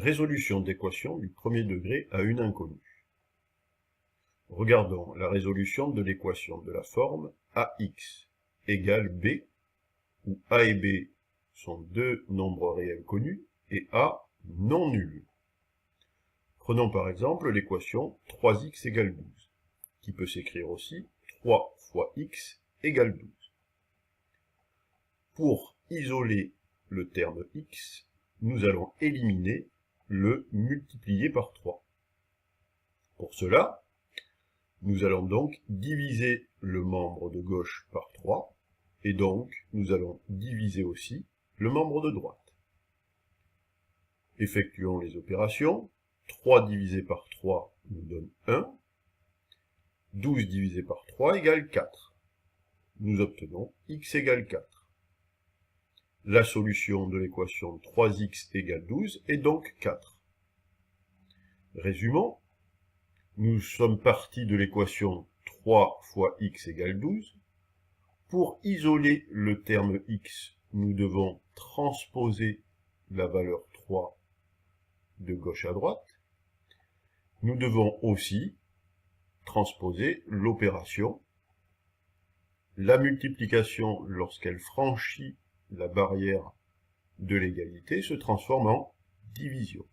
Résolution d'équation du premier degré à une inconnue. Regardons la résolution de l'équation de la forme ax égale b, où a et b sont deux nombres réels connus et a non nul. Prenons par exemple l'équation 3x égale 12, qui peut s'écrire aussi 3 fois x égale 12. Pour isoler le terme x, nous allons éliminer le multiplier par 3. Pour cela, nous allons donc diviser le membre de gauche par 3, et donc nous allons diviser aussi le membre de droite. Effectuons les opérations. 3 divisé par 3 nous donne 1. 12 divisé par 3 égale 4. Nous obtenons x égale 4. La solution de l'équation 3x égale 12 est donc 4. Résumons. Nous sommes partis de l'équation 3 fois x égale 12. Pour isoler le terme x, nous devons transposer la valeur 3 de gauche à droite. Nous devons aussi transposer l'opération. La multiplication, lorsqu'elle franchit la barrière de l'égalité, se transforme en division.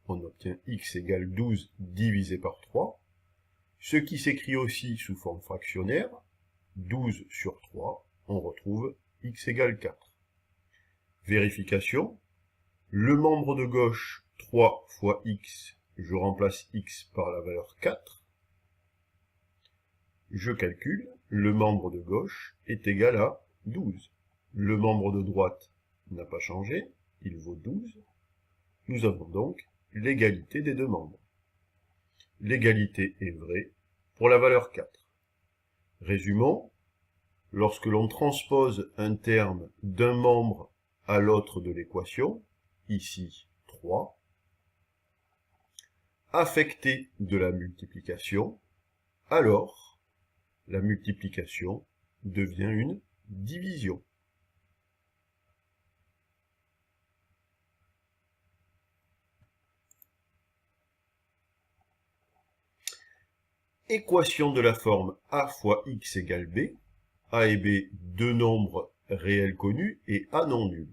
On obtient x égale 12 divisé par 3, ce qui s'écrit aussi sous forme fractionnaire. 12 sur 3, on retrouve x égale 4. Vérification. Le membre de gauche, 3 fois x, je remplace x par la valeur 4. Je calcule, le membre de gauche est égal à 12. Le membre de droite n'a pas changé, il vaut 12. Nous avons donc l'égalité des deux membres. L'égalité est vraie pour la valeur 4. Résumons, lorsque l'on transpose un terme d'un membre à l'autre de l'équation, ici 3, affecté de la multiplication, alors la multiplication devient une division. Équation de la forme a fois x égale b, a et b deux nombres réels connus et a non nul.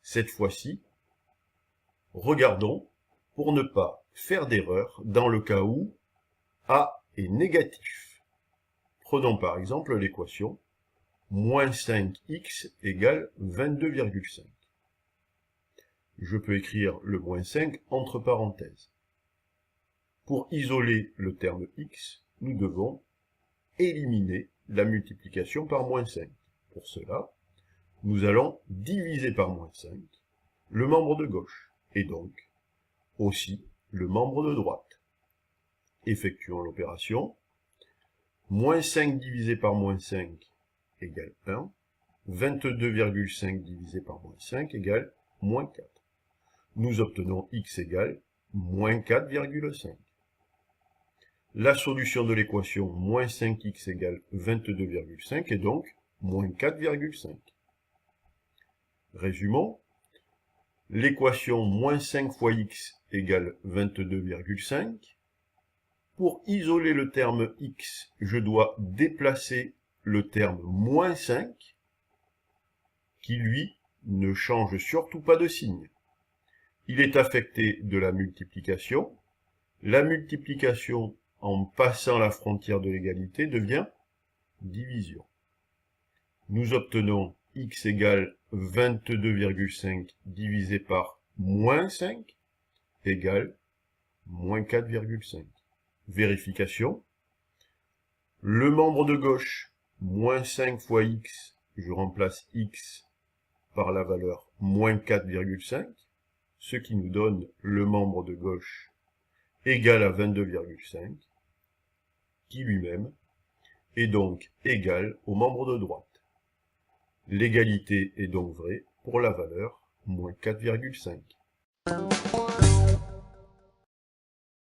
Cette fois-ci, regardons pour ne pas faire d'erreur dans le cas où a est négatif. Prenons par exemple l'équation moins 5x égale 22,5. Je peux écrire le moins 5 entre parenthèses. Pour isoler le terme x, nous devons éliminer la multiplication par moins 5. Pour cela, nous allons diviser par moins 5 le membre de gauche, et donc aussi le membre de droite. Effectuons l'opération. Moins 5 divisé par moins 5 égale 1. 22,5 divisé par moins 5 égale moins 4. Nous obtenons x égale moins 4,5. La solution de l'équation moins 5x égale 22,5 est donc moins 4,5. Résumons. L'équation moins 5 fois x égale 22,5. Pour isoler le terme x, je dois déplacer le terme moins 5, qui lui ne change surtout pas de signe. Il est affecté de la multiplication. La multiplication, en passant la frontière de l'égalité, devient division. Nous obtenons x égale 22,5 divisé par moins 5 égale moins 4,5. Vérification. Le membre de gauche, moins 5 fois x, je remplace x par la valeur moins 4,5, ce qui nous donne le membre de gauche égal à 22,5, qui lui-même est donc égal au membre de droite. L'égalité est donc vraie pour la valeur moins 4,5.